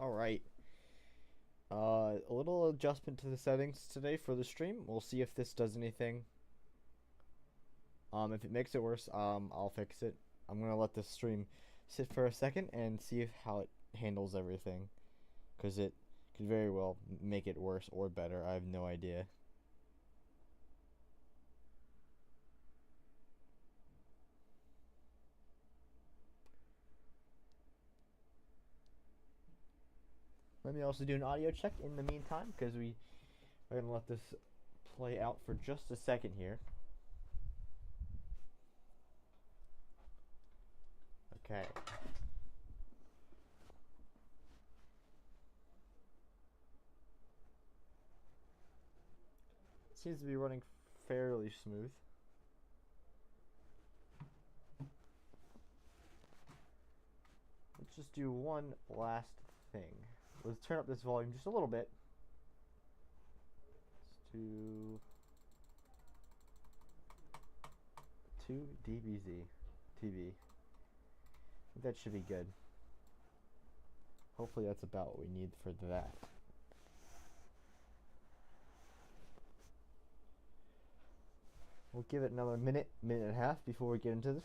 All right. A little adjustment to the settings today for the stream. We'll see if this does anything. If it makes it worse, I'll fix it. I'm gonna let the stream sit for a second and see how it handles everything, because it could very well make it worse or better. I have no idea. Let me also do an audio check in the meantime, because we are gonna let this play out for just a second here. Okay. Seems to be running fairly smooth. Let's just do one last thing. Let's turn up this volume just a little bit. Let's do 2 dBz TV. I think that should be good. Hopefully that's about what we need for that. We'll give it another minute and a half before we get into this.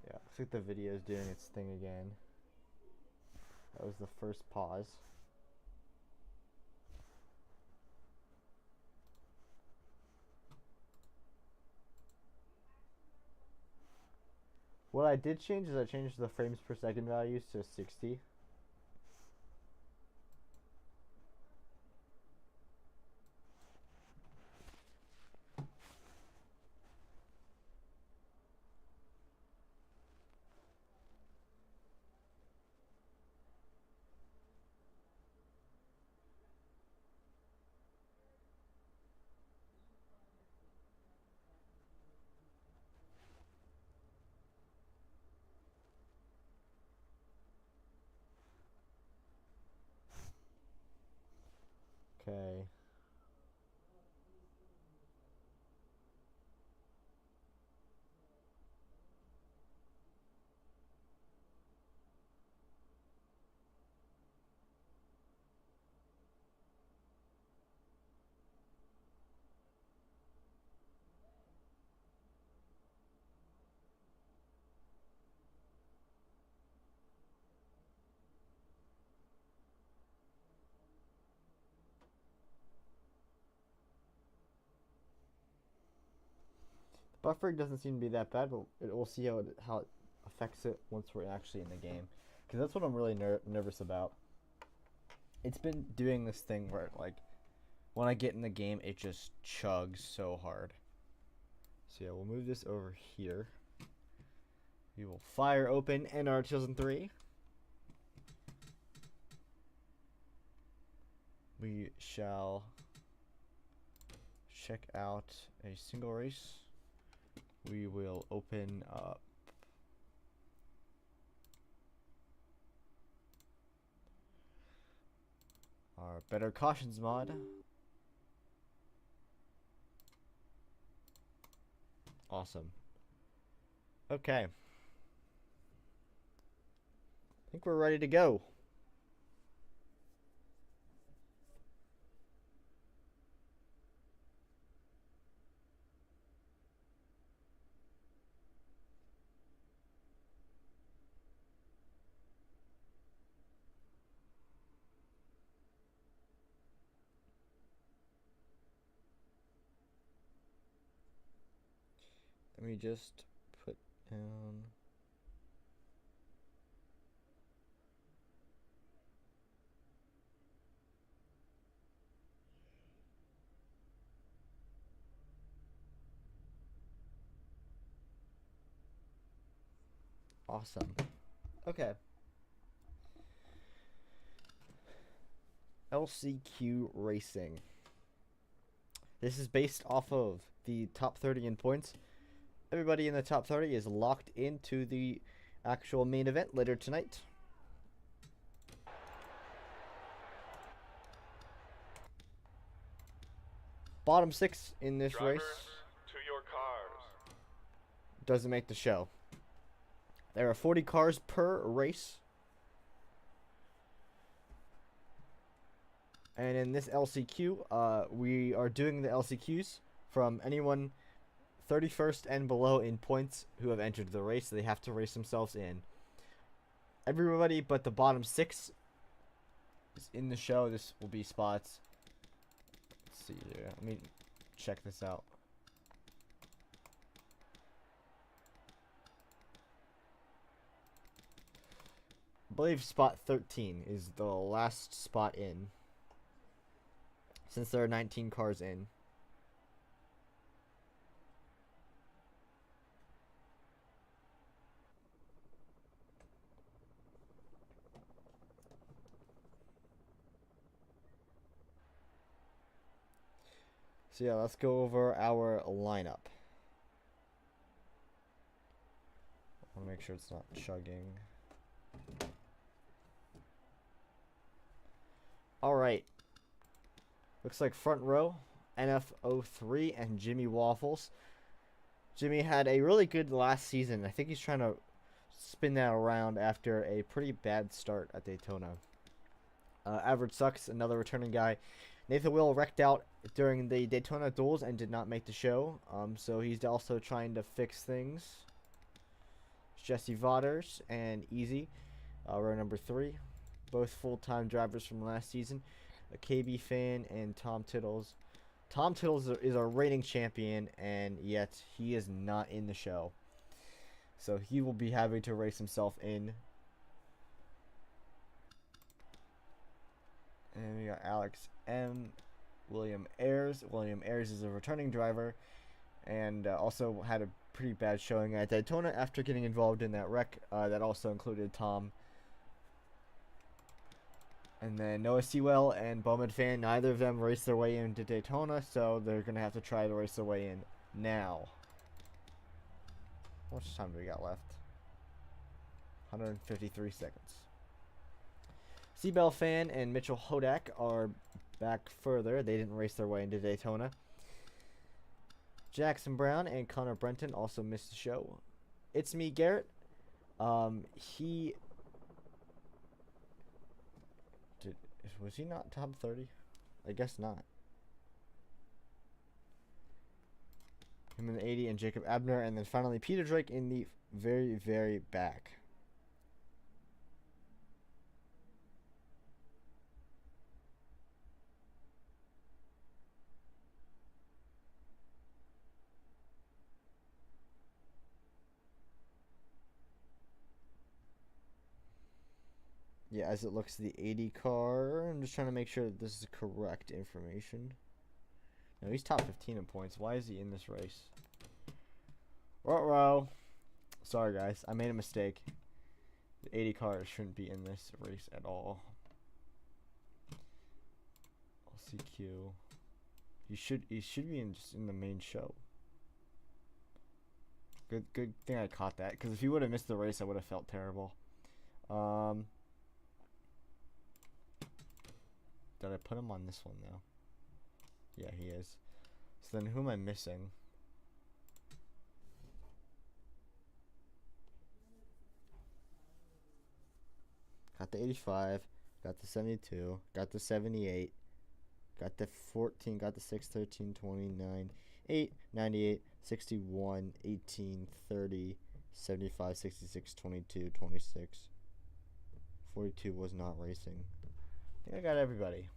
Yeah, looks like the video is doing its thing again. That was the first pause. What I did change is I changed the frames per second values to 60. Okay. Buffering doesn't seem to be that bad, but we'll see how it affects it once we're actually in the game. Because that's what I'm really nervous about. It's been doing this thing where, like, when I get in the game, it just chugs so hard. So yeah, we'll move this over here. We will fire open NR 2003. We shall check out a single race. We will open up our Better Cautions mod. Awesome. Okay. I think we're ready to go. Let me just put down. Awesome. Okay. LCQ Racing. This is based off of the top 30 in points. everybody in the top 30 is locked into the actual main event later tonight. Bottom 6 in this Drivers, race to your cars. doesn't make the show. There are 40 cars per race. And in this LCQ, we are doing the LCQs from anyone 31st and below in points who have entered the race. They have to race themselves in. Everybody but the bottom 6 is in the show. This will be spots. Let's see here. Let me check this out. I believe spot 13 is the last spot in, since there are 19 cars in. So yeah, let's go over our lineup. I want to make sure it's not chugging. Alright. Looks like front row, NF03 and Jimmy Waffles. Jimmy had a really good last season. I think he's trying to spin that around after a pretty bad start at Daytona. Average Sucks, another returning guy. Nathan Will wrecked out during the Daytona duels and did not make the show. So he's also trying to fix things. Jesse Vaughters and Easy, row number 3. Both full-time drivers from last season. A KB fan and Tom Tittles. Tom Tittles is a reigning champion, and yet he is not in the show. So he will be having to race himself in. And we got Alex M. William Ayers. William Ayers is a returning driver, and also had a pretty bad showing at Daytona after getting involved in that wreck. That also included Tom. And then Noah Sewell and Bowman Fan, neither of them raced their way into Daytona, so they're going to have to try to race their way in now. How much time do we got left? 153 seconds. Seabell Fan and Mitchell Hodak are back further. They didn't race their way into Daytona. Jackson Brown and Connor Brenton also missed the show. It's Me Garrett. Was he not top 30? I guess not. Him in the 80 and Jacob Abner, and then finally Peter Drake in the very, very back. Yeah, as it looks, the 80 car. I'm just trying to make sure that this is correct information. No, he's top 15 in points. Why is he in this race? Ruh-roh. Sorry, guys. I made a mistake. The 80 car shouldn't be in this race at all. LCQ. He should be in the main show. Good thing I caught that, because if he would have missed the race, I would have felt terrible. Did I put him on this one, though? Yeah, he is. So then who am I missing? Got the 85. Got the 72. Got the 78. Got the 14. Got the 6, 13, 29, 8, 98, 61, 18, 30, 75, 66, 22, 26. 42 was not racing. I think I got everybody.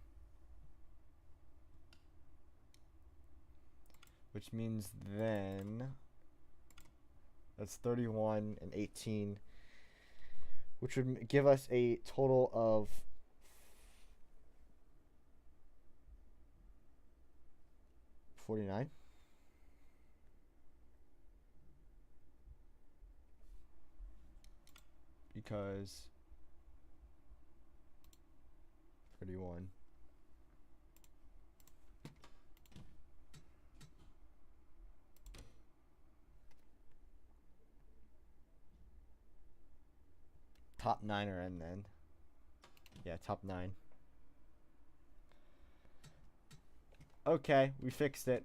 Which means then that's 31 and 18, which would give us a total of 49. Because 31. top 9 are in then. Yeah, top 9. Okay, we fixed it.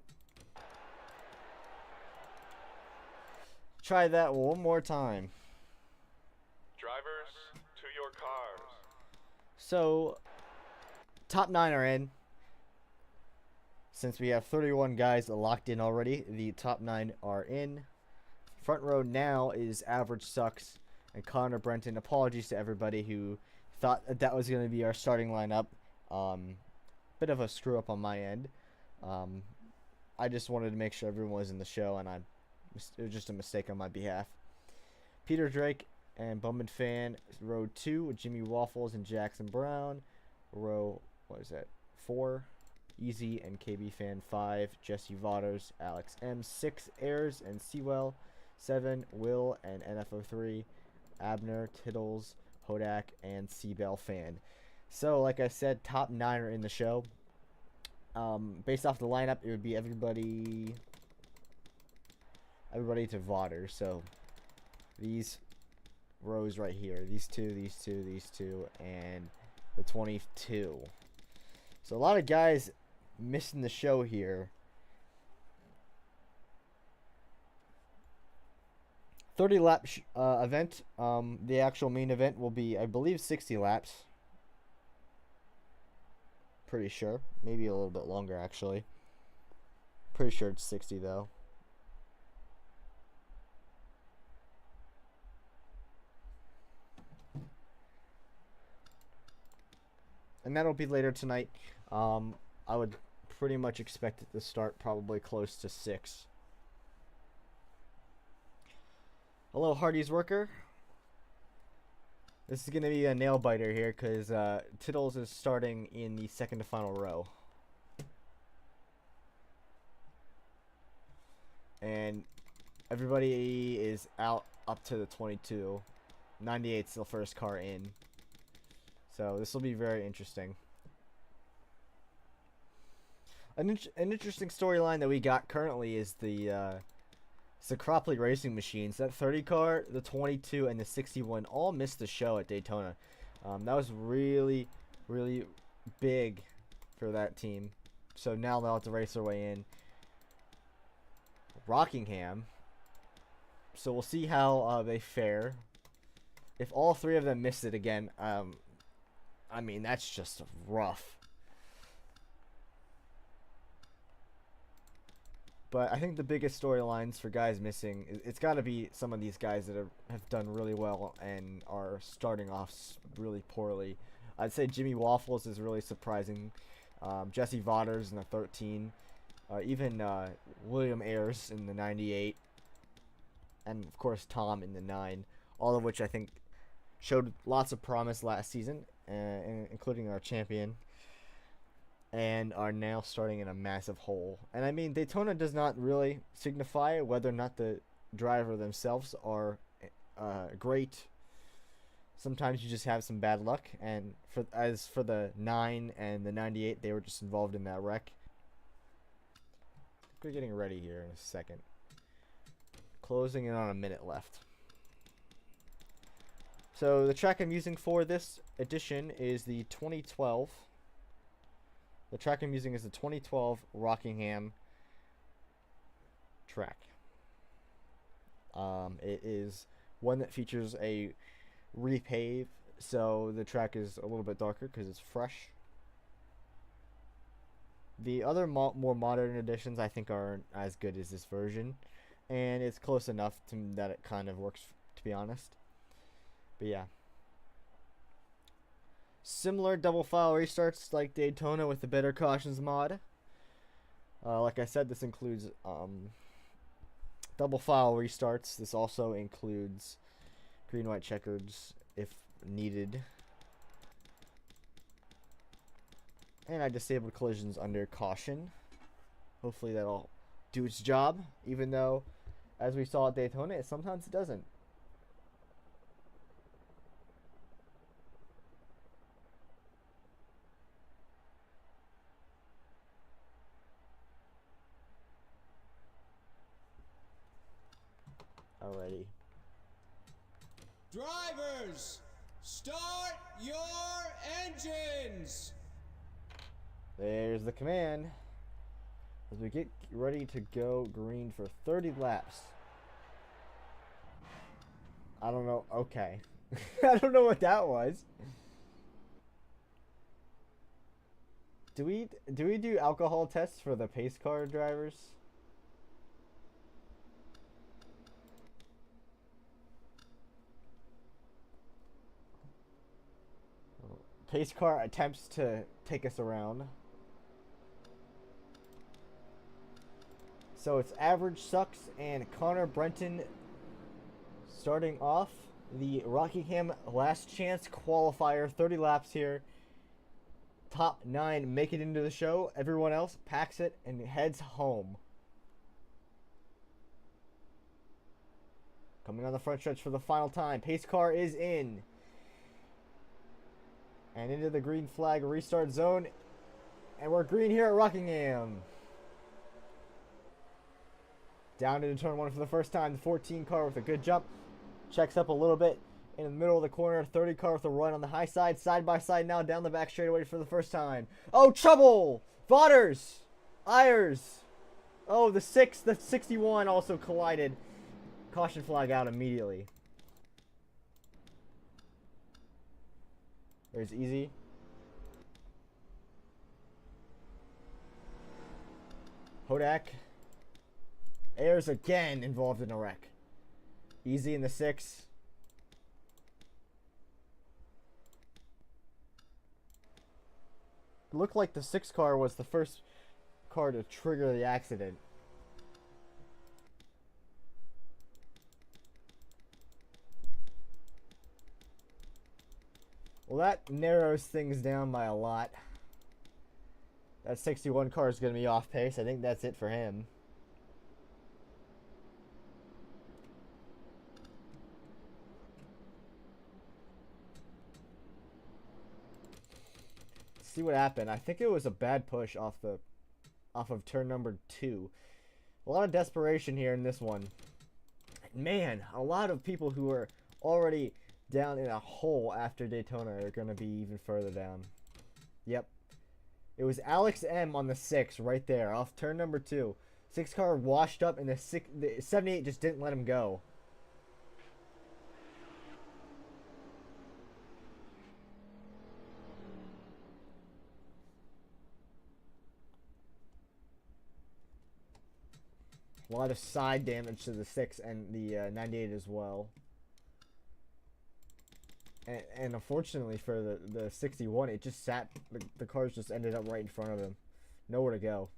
Try that one more time. Drivers, to your cars. So, top 9 are in. Since we have 31 guys locked in already, the top 9 are in. Front row now is Average Sucks and Connor Brenton. Apologies to everybody who thought that was going to be our starting lineup. Bit of a screw up on my end. I just wanted to make sure everyone was in the show, and it was just a mistake on my behalf. Peter Drake and Bowman Fan, row 2 with Jimmy Waffles and Jackson Brown. Row, 4? Easy and KB Fan 5, Jesse Vaughters, Alex M. 6, Ayers and Sewell. 7, Will and NFO3, Abner, Tittles, Hodak, and Seabell Fan. So, like I said, top 9 are in the show. Based off the lineup, it would be everybody to Vaughters. So, these rows right here, these two, and the 22. So, a lot of guys missing the show here. 30 lap event. The actual main event will be, I believe, 60 laps. Pretty sure. Maybe a little bit longer, actually. Pretty sure it's 60, though. And that'll be later tonight. I would pretty much expect it to start probably close to 6. Hello, Hardy's Worker. This is going to be a nail biter here because Tittles is starting in the second to final row. And everybody is out up to the 22. 98's the first car in. So this will be very interesting. An interesting storyline that we got currently is the Cropley Racing Machines. That 30 car, the 22, and the 61 all missed the show at Daytona. That was really, really big for that team. So now they'll have to race their way in. Rockingham. So we'll see how they fare. If all 3 of them missed it again, I mean, that's just rough. But I think the biggest storylines for guys missing, it's got to be some of these guys that have done really well and are starting off really poorly. I'd say Jimmy Waffles is really surprising. Jesse Vaughters in the 13. Even William Ayers in the 98. And, of course, Tom in the 9. All of which I think showed lots of promise last season, including our champion. And are now starting in a massive hole. And I mean, Daytona does not really signify whether or not the driver themselves are great. Sometimes you just have some bad luck. And as for the 9 and the 98, they were just involved in that wreck. We're getting ready here in a second. Closing in on a minute left. So the track I'm using for this edition is the 2012. The track I'm using is the 2012 Rockingham track. It is one that features a repave, so the track is a little bit darker because it's fresh. The other more modern editions I think aren't as good as this version, and it's close enough that it kind of works, to be honest. But yeah. Similar double file restarts like Daytona with the Better Cautions mod. Like I said, this includes double file restarts. This also includes green-white checkers if needed. And I disabled collisions under caution. Hopefully that'll do its job, even though, as we saw at Daytona, sometimes it doesn't. Alrighty. Drivers, Start your engines! There's the command. As we get ready to go green for 30 laps. I don't know. Okay. I don't know what that was. Do we do alcohol tests for the pace car drivers? Pace car attempts to take us around. So it's Average Sucks and Connor Brenton starting off the Rockingham Last Chance qualifier. 30 laps here. Top 9 make it into the show. Everyone else packs it and heads home. Coming on the front stretch for the final time. Pace car is in. And into the green flag restart zone. And we're green here at Rockingham. Down into turn 1 for the first time. The 14 car with a good jump. Checks up a little bit. In the middle of the corner. 30 car with a run on the high side. Side by side now. Down the back straightaway for the first time. Oh, trouble! Vaughters! Ayers! Oh, the 61 also collided. Caution flag out immediately. There's Easy. Hodak. Ayers again involved in a wreck. Easy in the 6. It looked like the 6 car was the first car to trigger the accident. Well, that narrows things down by a lot. That 61 car is going to be off pace. I think that's it for him. See what happened. I think it was a bad push off of turn number 2. A lot of desperation here in this one. Man, a lot of people who are already down in a hole after Daytona are going to be even further down. Yep. It was Alex M on the 6 right there off turn number 2. 6 car washed up and the 78 just didn't let him go. A lot of side damage to the 6 and the 98 as well. And unfortunately for the 61, it just sat, the cars just ended up right in front of him. Nowhere to go.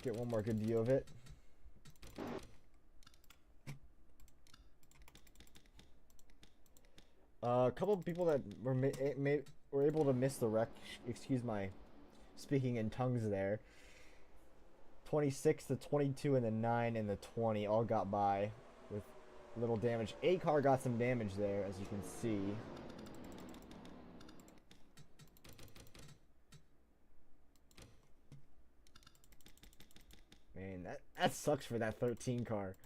Get one more good view of it. A couple of people that were able to miss the wreck. Excuse my speaking in tongues there. 26, the 22, and the 9 and the 20 all got by with little damage. 8 car got some damage there, as you can see. Man, that sucks for that 13 car.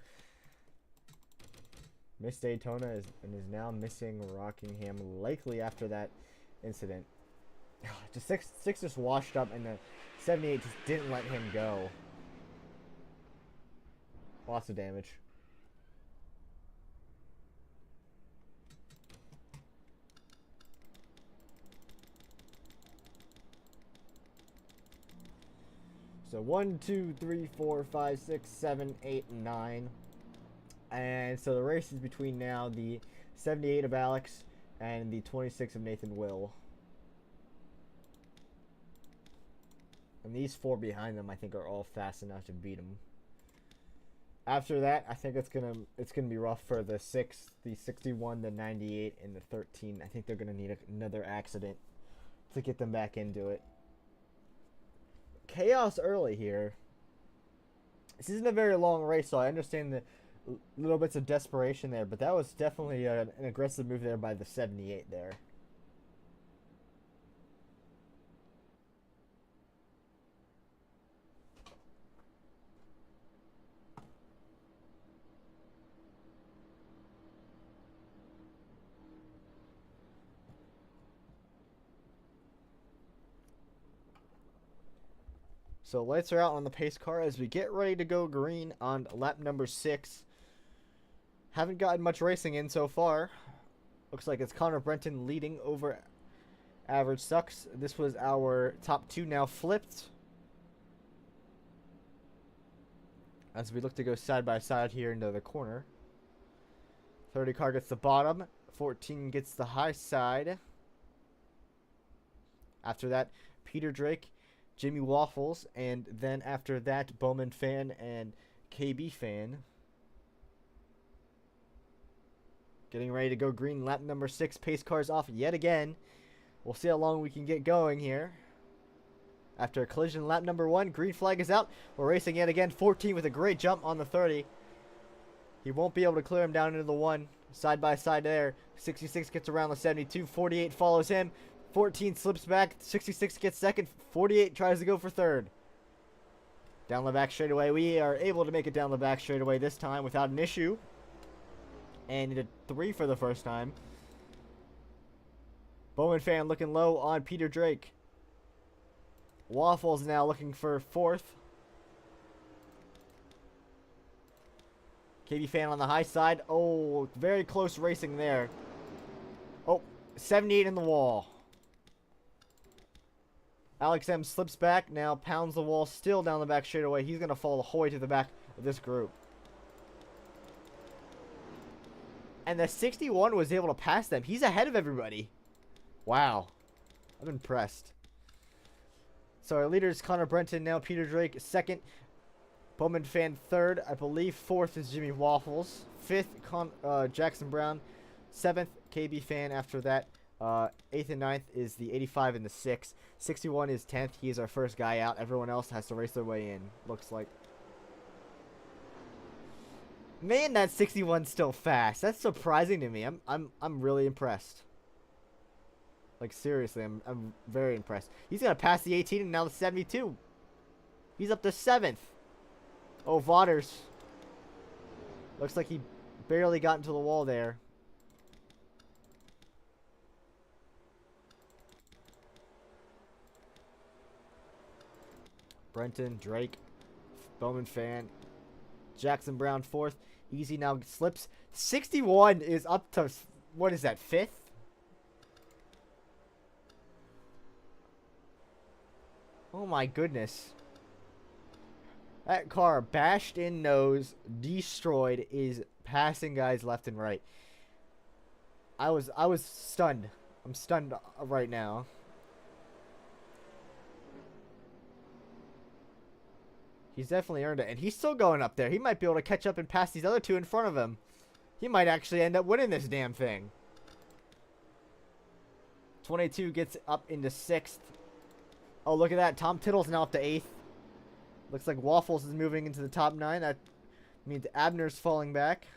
Missed Daytona is now missing Rockingham, likely after that incident. Just 6 just washed up, and the 78 just didn't let him go. Lots of damage. So 1, 2, 3, 4, 5, 6, 7, 8, 9. And so the race is between now the 78 of Alex and the 26 of Nathan Will. And these 4 behind them, I think, are all fast enough to beat him. After that, I think it's gonna be rough for the 6, the 61, the 98, and the 13. I think they're gonna need another accident to get them back into it. Chaos early here. This isn't a very long race, so I understand the little bits of desperation there, but that was definitely an aggressive move there by the 78 there. So lights are out on the pace car as we get ready to go green on lap number 6. Haven't gotten much racing in so far. Looks like it's Connor Brenton leading over Average Sucks. This was our top 2 now flipped. As we look to go side by side here into the corner. 30 car gets the bottom. 14 gets the high side. After that, Peter Drake, Jimmy Waffles, and then after that, Bowman Fan and KB Fan. Getting ready to go green, lap number 6. Pace cars off yet again. We'll see how long we can get going here. After a collision, lap number 1, green flag is out. We're racing yet again. 14 with a great jump on the 30. He won't be able to clear him down into the 1. Side by side there. 66 gets around the 72. 48 follows him. 14 slips back. 66 gets second. 48 tries to go for third. Down the back straightaway. We are able to make it down the back straightaway this time without an issue. And into 3 for the first time. Bowman Fan looking low on Peter Drake. Waffles now looking for 4th. KB Fan on the high side. Oh, very close racing there. Oh, 78 in the wall. Alex M slips back, now pounds the wall still down the back straightaway. He's going to fall the whole way to the back of this group. And the 61 was able to pass them. He's ahead of everybody. Wow. I'm impressed. So our leader is Connor Brenton, now Peter Drake 2nd. Bowman Fan 3rd. I believe 4th is Jimmy Waffles. 5th, Jackson Brown. 7th, KB Fan after that. 8th and 9th is the 85 and the 6. 61 is 10th. He is our first guy out. Everyone else has to race their way in. Looks like. Man, that 61's still fast. That's surprising to me. I'm really impressed. Like seriously, I'm very impressed. He's gonna pass the 18 and now the 72. He's up to 7th. Oh, Vaughters. Looks like he barely got into the wall there. Brenton, Drake, Bowman Fan, Jackson Brown 4th. Easy now slips. 61 is up to, what is that, 5th? Oh my goodness. That car bashed in nose, destroyed, is passing guys left and right. I was stunned. I'm stunned right now. He's definitely earned it. And he's still going up there. He might be able to catch up and pass these other 2 in front of him. He might actually end up winning this damn thing. 22 gets up into 6th. Oh, look at that. Tom Tittle's now up to 8th. Looks like Waffles is moving into the top 9. That means Abner's falling back.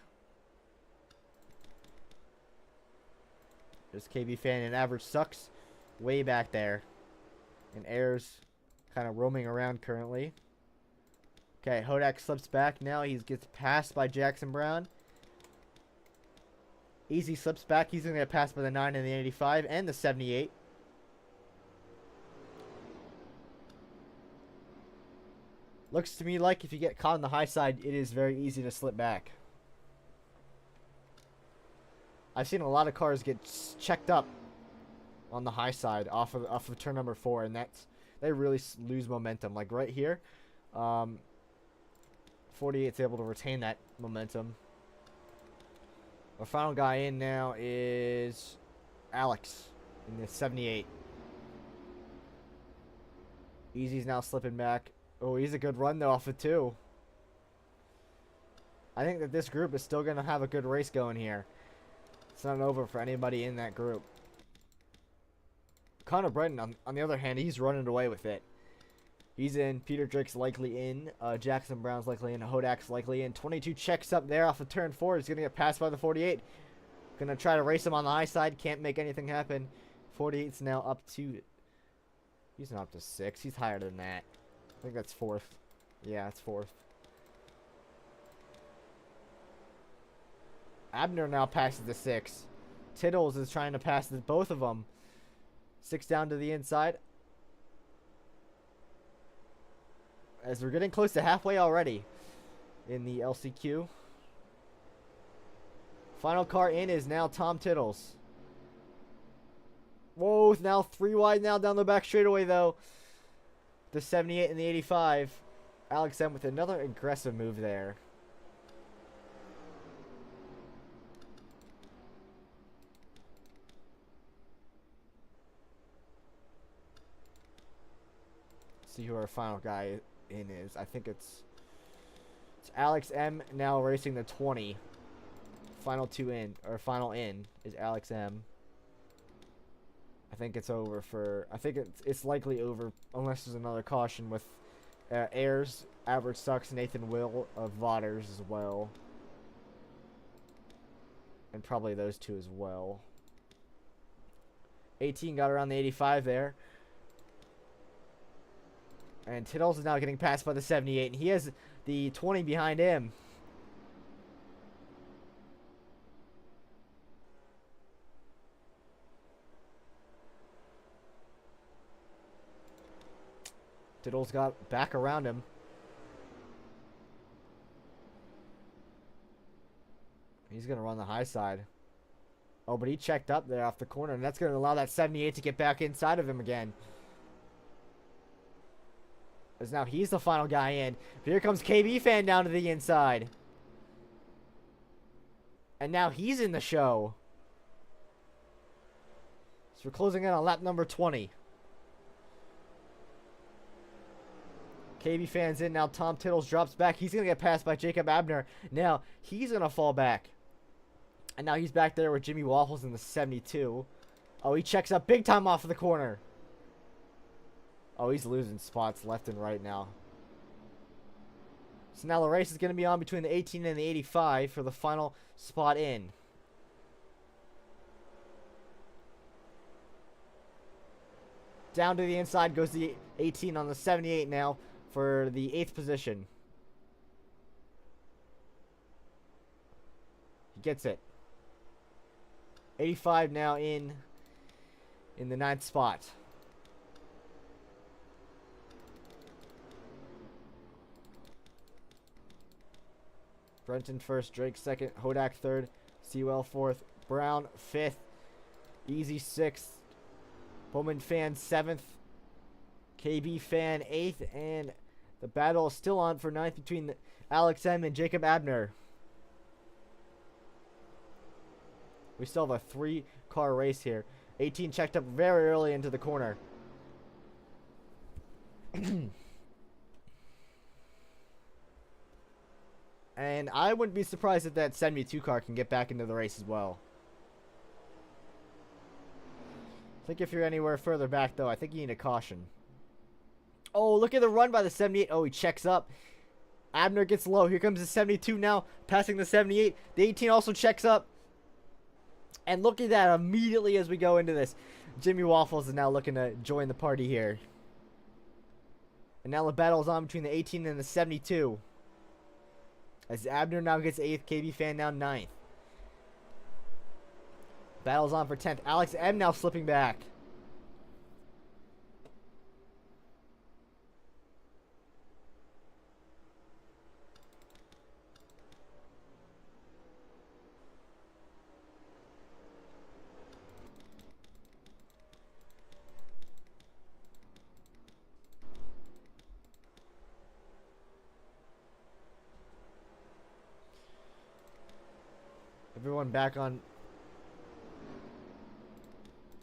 There's KB Fan and Average Sucks way back there. And Ayers kind of roaming around currently. Okay, Hodak slips back now. He gets passed by Jackson Brown. Easy slips back. He's going to get passed by the 9 and the 85 and the 78. Looks to me like if you get caught on the high side, it is very easy to slip back. I've seen a lot of cars get checked up on the high side off of turn number 4, and they really lose momentum. Like right here, 48's able to retain that momentum. Our final guy in now is Alex in the 78. Easy's now slipping back. Oh, he's a good run though off of 2. I think that this group is still going to have a good race going here. It's not over for anybody in that group. Connor Brenton, on the other hand, he's running away with it. He's in. Peter Drake's likely in. Jackson Brown's likely in. Hodak's likely in. 22 checks up there off of turn 4. He's going to get passed by the 48. Going to try to race him on the high side. Can't make anything happen. 48's now up to... He's not up to 6. He's higher than that. I think that's 4th. Yeah, it's 4th. Abner now passes the 6. Tittles is trying to pass both of them. 6 down to the inside. As we're getting close to halfway already in the LCQ. Final car in is now Tom Tittles. Whoa, now 3 wide now down the back straightaway though. The 78 and the 85. Alex M with another aggressive move there. See who our final guy in is. I think it's Alex M now racing the 20. Final 2 in, or final in is Alex M. I think it's over for, I think it's likely over unless there's another caution with Ayers, Average Sucks, Nathan Will of Vodders as well. And probably those two as well. 18 got around the 85 there. And Tittles is now getting passed by the 78, and he has the 20 behind him. Tittles got back around him. He's going to run the high side. Oh, but he checked up there off the corner, and that's going to allow that 78 to get back inside of him again. As now he's the final guy in. But here comes KB Fan down to the inside. And now he's in the show. So we're closing in on lap number 20. KB Fan's in. Now Tom Tittles drops back. He's going to get passed by Jacob Abner. Now he's going to fall back. And now he's back there with Jimmy Waffles in the 72. Oh, he checks up big time off of the corner. Oh, he's losing spots left and right now. So now the race is going to be on between the 18 and the 85 for the final spot in. Down to the inside goes the 18 on the 78 now for the 8th position. He gets it. 85 now in the 9th spot. Brenton first, Drake second, Hodak third, Sewell fourth, Brown fifth, Easy sixth, Bowman Fan seventh, KB Fan eighth, and the battle is still on for ninth between Alex M and Jacob Abner. We still have a 3-car race here. 18 checked up very early into the corner. And I wouldn't be surprised if that 72 car can get back into the race as well. I think if you're anywhere further back, though, I think you need a caution. Oh, look at the run by the 78. Oh, he checks up. Abner gets low. Here comes the 72 now, passing the 78. The 18 also checks up. And look at that immediately as we go into this. Jimmy Waffles is now looking to join the party here. And now the battle is on between the 18 and the 72. As Abner now gets 8th, KB Fan now 9th. Battle's on for 10th. Alex M now slipping back.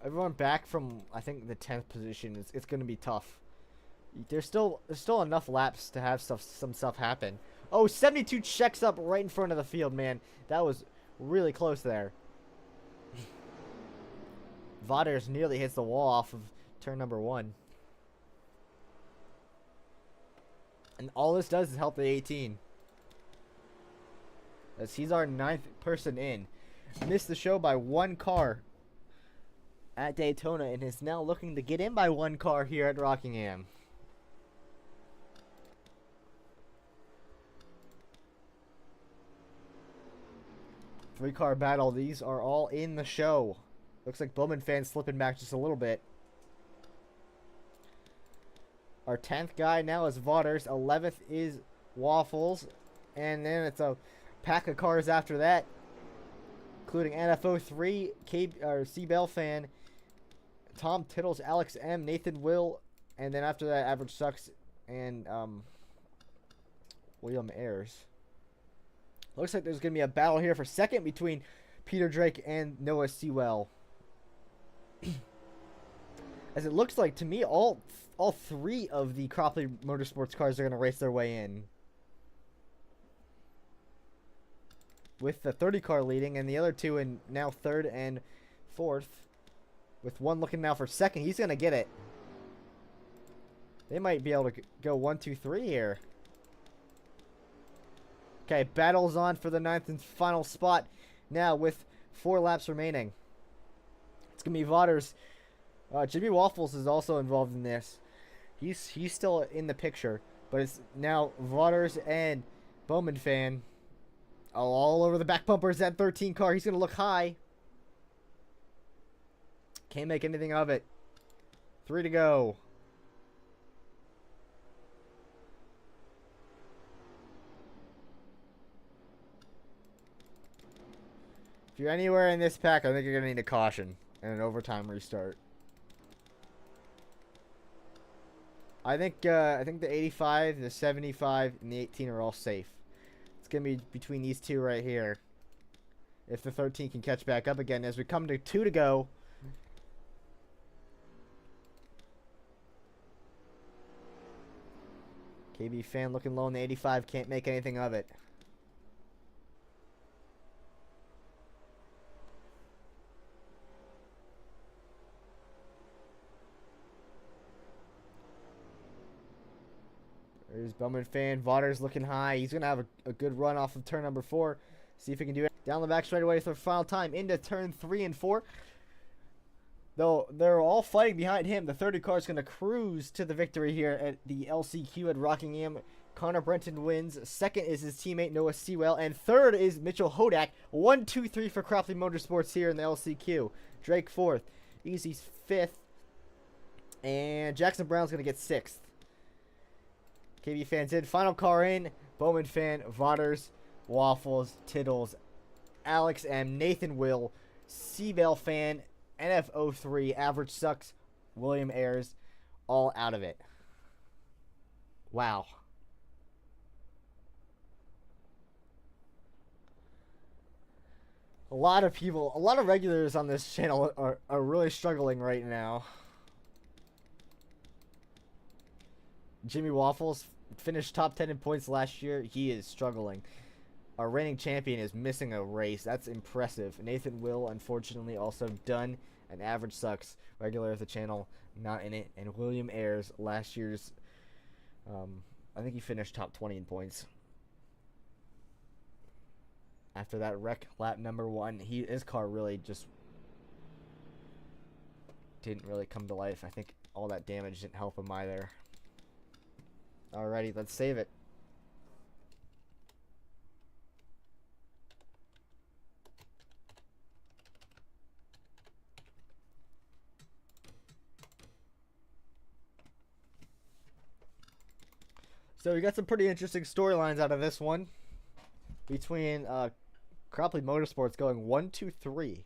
Everyone back from, I think, the 10th position. It's going to be tough. There's still enough laps to have some stuff happen. Oh, 72 checks up right in front of the field, man. That was really close there. Vodders nearly hits the wall off of turn number 1. And all this does is help the 18. As he's our 9th person in. Missed the show by 1 car at Daytona and is now looking to get in by 1 car here at Rockingham. Three-car battle. These are all in the show. Looks like Bowman fans slipping back just a little bit. Our 10th guy now is Vaughters. 11th is Waffles. And then it's a pack of cars after that, including NFO3, C-Bell fan, Tom Tittles, Alex M, Nathan Will, and then after that, Average Sucks and William Ayers. Looks like there's going to be a battle here for second between Peter Drake and Noah Sewell. As it looks like, to me, all 3 of the Cropley Motorsports cars are going to race their way in. With the 30 car leading and the other 2 in now 3rd and 4th. With 1 looking now for 2nd. He's going to get it. They might be able to go 1, 2, 3 here. Okay, battles on for the 9th and final spot now with 4 laps remaining. It's going to be Vaughters. Jimmy Waffles is also involved in this. He's still in the picture. But it's now Vaughters and Bowman fan. All over the back bumpers, that 13 car. He's going to look high. Can't make anything of it. 3 to go. If you're anywhere in this pack, I think you're going to need a caution and an overtime restart. I think the 85, the 75, and the 18 are all safe. It's going to be between these 2 right here. If the 13 can catch back up again as we come to 2 to go. KB fan looking low in the 85. Can't make anything of it. There's Bowman fan. Vaughters looking high. He's going to have a good run off of turn number 4. See if he can do it. Down the back straight away for the final time into turn 3 and 4. Though they're all fighting behind him, the 30 car is going to cruise to the victory here at the LCQ at Rockingham. Connor Brenton wins. 2nd is his teammate Noah Sewell. And 3rd is Mitchell Hodak. 1, 2, 3 for Cropley Motorsports here in the LCQ. Drake 4th. Easy's 5th. And Jackson Brown's going to get 6th. KB fans in. Final car in. Bowman fan, Vaughters, Waffles, Tittles, Alex M, Nathan Will, C-Bell fan, NFO3, Average Sucks, William Ayers, all out of it. Wow. A lot of people, a lot of regulars on this channel are really struggling right now. Jimmy Waffles finished top 10 in points last year. He is struggling. Our reigning champion is missing a race. That's impressive. Nathan Will, unfortunately, also done. And Average Sucks, regular of the channel, not in it. And William Ayers, last year's, I think he finished top 20 in points. After that wreck lap number 1, his car really just didn't really come to life. I think all that damage didn't help him either. Alrighty, let's save it. So we got some pretty interesting storylines out of this one. Between Cropley Motorsports going 1, 2, 3.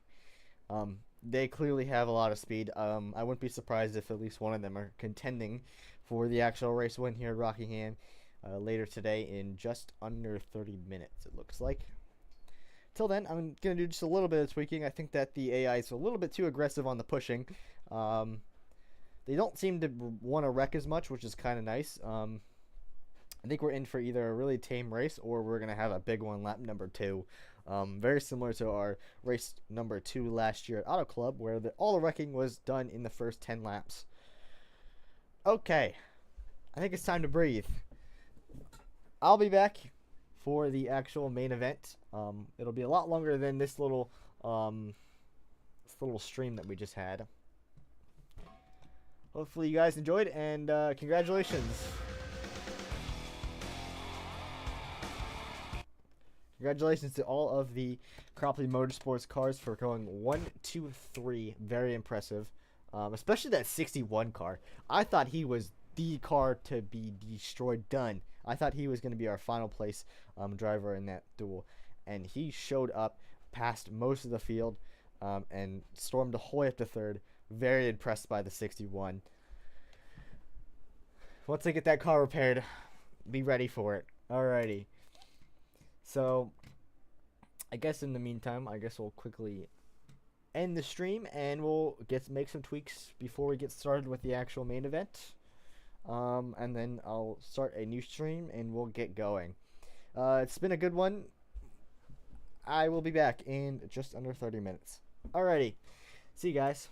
They clearly have a lot of speed. I wouldn't be surprised if at least one of them are contending for the actual race win here at Rockingham later today in just under 30 minutes, it looks like. Till then, I'm going to do just a little bit of tweaking. I think that the AI is a little bit too aggressive on the pushing. They don't seem to want to wreck as much, which is kind of nice. I think we're in for either a really tame race or we're going to have a big one lap number 2. Very similar to our race number 2 last year at Auto Club, where all the wrecking was done in the first 10 laps. Okay, I think it's time to breathe. I'll be back for the actual main event. It'll be a lot longer than this little stream that we just had. Hopefully you guys enjoyed, and congratulations. Congratulations to all of the Cropley Motorsports cars for going 1, 2, 3. Very impressive. Especially that 61 car. I thought he was the car to be destroyed, done. I thought he was going to be our final place driver in that duel. And he showed up, passed most of the field, and stormed the whole way up to third. Very impressed by the 61. Once I get that car repaired, be ready for it. Alrighty. So, I guess in the meantime, we'll quickly end the stream, and we'll make some tweaks before we get started with the actual main event. And then I'll start a new stream, and we'll get going. It's been a good one. I will be back in just under 30 minutes. Alrighty. See you guys.